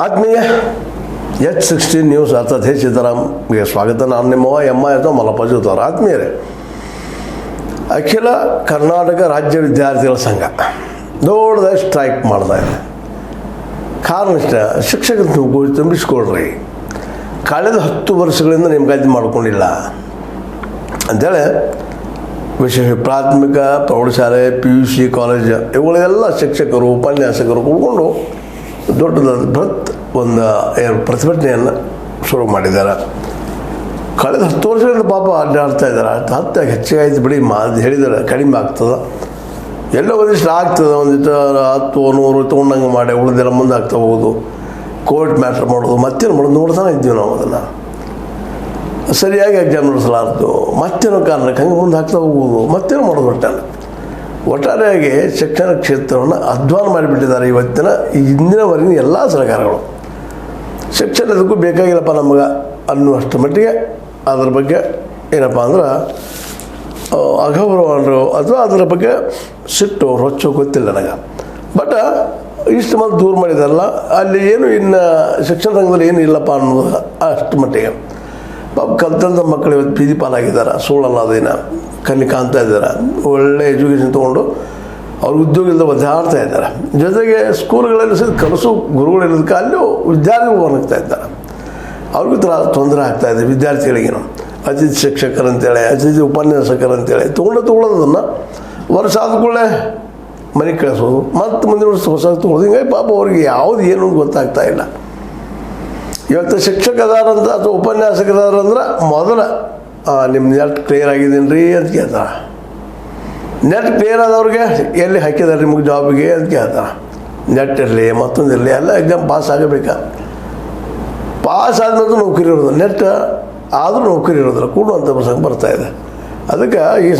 ಆತ್ಮೀಯ H16 news ಅರ್ಥಾತ್ ಸಿದ್ದರಾಮ್ಗೆ ಸ್ವಾಗತ. ನಾನು ನಿಮ್ಮವ ಎಮ್ಮ ಮಲ್ಲಪ್ಪ ಜೋತಾರ. ಆತ್ಮೀಯರೇ, ಅಖಿಲ ಕರ್ನಾಟಕ ರಾಜ್ಯ ವಿದ್ಯಾರ್ಥಿಗಳ ಸಂಘ ದೊಡ್ಡದಾಗಿ ಸ್ಟ್ರೈಕ್ ಮಾಡ್ತಾ ಇದೆ. ಕಾರಣ ಇಷ್ಟ, ಶಿಕ್ಷಕರ ತುಂಬಿಸ್ಕೊಳ್ರಿ, ಕಳೆದ 10 ವರ್ಷಗಳಿಂದ ನೇಮಕಾತಿ ಮಾಡ್ಕೊಂಡಿಲ್ಲ ಅಂಥೇಳಿ ವಿಶೇಷ ಪ್ರಾಥಮಿಕ ಪ್ರೌಢಶಾಲೆ PUC ಕಾಲೇಜ್ ಇವುಗಳೆಲ್ಲ ಶಿಕ್ಷಕರು ಉಪನ್ಯಾಸಕರು ಕೂತ್ಕೊಂಡು ದೊಡ್ಡದಾದ ಬೃಹತ್ ಒಂದು ಪ್ರತಿಭಟನೆಯನ್ನು ಶುರು ಮಾಡಿದ್ದಾರೆ. ಕಳೆದ 10 ವರ್ಷಗಳಿಂದ ಪಾಪ ಅಡ್ಡಾಡ್ತಾ ಇದ್ದಾರೆ. 10 ಹೆಚ್ಚಾಯ್ತು ಬಿಡಿ ಹೇಳಿದ್ದಾರೆ, ಕಡಿಮೆ ಆಗ್ತದೆ, ಎಲ್ಲ ಒಂದಿಷ್ಟು ಆಗ್ತದೆ, ಒಂದಿಷ್ಟು 10 100 ತೊಗೊಂಡಂಗೆ ಮಾಡಿ ಉಳಿದೆಲ್ಲ ಮುಂದೆ ಆಗ್ತಾ ಹೋಗೋದು, ಕೋರ್ಟ್ ಮ್ಯಾಟ್ರ್ ಮಾಡೋದು, ಮತ್ತೇನು ಮಾಡೋದು ನೋಡ್ತಾನೆ ಇದ್ದೀವಿ ನಾವು. ಅದನ್ನು ಸರಿಯಾಗಿ ಎಕ್ಸಾಮ್ ನಡೆಸಲಾರ್ದು, ಮತ್ತೇನೋ ಕಾರಣಕ್ಕೆ ಹಂಗೆ ಮುಂದೆ ಹಾಕ್ತಾ ಹೋಗೋದು, ಮತ್ತೇನೋ ಮಾಡೋದು. ಒಟ್ಟಾರೆಯಾಗಿ ಶಿಕ್ಷಣ ಕ್ಷೇತ್ರವನ್ನು ಅಧ್ವಾನ ಮಾಡಿಬಿಟ್ಟಿದ್ದಾರೆ ಇವತ್ತಿನ ಇಂದಿನವರೆಗಿನ ಎಲ್ಲ ಸರ್ಕಾರಗಳು. ಶಿಕ್ಷಣದಕ್ಕೂ ಬೇಕಾಗಿಲ್ಲಪ್ಪ ನಮಗೆ ಅನ್ನುವಷ್ಟು ಮಟ್ಟಿಗೆ ಅದರ ಬಗ್ಗೆ ಏನಪ್ಪ ಅಂದ್ರೆ ಅಗೌರವ ಅಂದರು ಅಥವಾ ಅದರ ಬಗ್ಗೆ ಸಿಟ್ಟು ರೊಚ್ಚು ಗೊತ್ತಿಲ್ಲ ನನಗೆ. ಬಟ್ ಇಷ್ಟು ಮಂದಿ ದೂರ ಮಾಡಿದಾರಲ್ಲ, ಅಲ್ಲಿ ಏನು ಇನ್ನು ಶಿಕ್ಷಣ ರಂಗದಲ್ಲಿ ಏನು ಇಲ್ಲಪ್ಪ ಅನ್ನೋದು ಅಷ್ಟು ಮಟ್ಟಿಗೆ. ಪಾಪ ಕಲ್ತಂಥ ಮಕ್ಕಳು ಇವತ್ತು ಬೀದಿ ಪಾಲಾಗಿದ್ದಾರೆ. ಸುಳ್ಳಲ್ಲ, ಅದೇನ ಕಣ್ಣಿ ಕಾಣ್ತಾ ಇದ್ದಾರೆ. ಒಳ್ಳೆ ಎಜುಕೇಷನ್ ತೊಗೊಂಡು ಅವ್ರು ಉದ್ಯೋಗದಿಂದ ಒದ್ದಾಡ್ತಾ ಇದ್ದಾರೆ. ಜೊತೆಗೆ ಸ್ಕೂಲ್ಗಳಲ್ಲಿ ಸಹ ಕಲಿಸೋ ಗುರುಗಳಿರೋದಕ್ಕೆ ಅಲ್ಲೂ ವಿದ್ಯಾರ್ಥಿಗಳು ಒಣಗ್ತಾ ಇದ್ದಾರೆ. ಅವ್ರಿಗೂ ತೊಂದರೆ ಆಗ್ತಾಯಿದೆ ವಿದ್ಯಾರ್ಥಿಗಳಿಗೇನು. ಅತಿಥಿ ಶಿಕ್ಷಕರಂತೇಳಿ, ಅತಿಥಿ ಉಪನ್ಯಾಸಕರಂತೇಳಿ ತೊಗೊಳ್ಳೋದನ್ನು ವರ್ಷ ಆದಕೊಳ್ಳೆ ಮನೆಗೆ ಕಳಿಸೋದು, ಮತ್ತು ಮುಂದಿನ ವರ್ಷ ಹೊಸ ತೊಗೊಳೋದು. ಹಿಂಗಾಗಿ ಪಾಪ ಅವ್ರಿಗೆ ಯಾವುದು ಏನು ಗೊತ್ತಾಗ್ತಾ ಇಲ್ಲ. ಇವತ್ತು ಶಿಕ್ಷಕದಾರಂತ ಅಥವಾ ಉಪನ್ಯಾಸಕದಾರಂದ್ರೆ ಮೊದಲ ನಿಮ್ಮ ನೆಟ್ ಕ್ಲಿಯರ್ ಆಗಿದ್ದೀನಿ ರೀ ಅಂತ ಕೇಳ್ತಾರೆ. ನೆಟ್ ಕ್ಲಿಯರ್ ಆದವ್ರಿಗೆ ಎಲ್ಲಿ ಹಾಕಿದಾರೆ ನಿಮಗೆ ಜಾಬಿಗೆ ಅಂತ ಕೇಳ್ತಾರೆ. ನೆಟ್ ಇರಲಿ ಮತ್ತೊಂದಿರಲಿ ಎಲ್ಲ ಎಕ್ಸಾಮ್ ಪಾಸ್ ಆಗಬೇಕಾ. ಪಾಸ್ ಆದ್ಮೇಲೆ ನೌಕರಿ ಇರೋದು, ನೆಟ್ ಆದರೂ ನೌಕರಿ ಇರೋದಿಲ್ಲ, ಕೂಡುವಂಥ ಪ್ರಸಂಗ ಬರ್ತಾಯಿದೆ. ಅದಕ್ಕೆ ಈ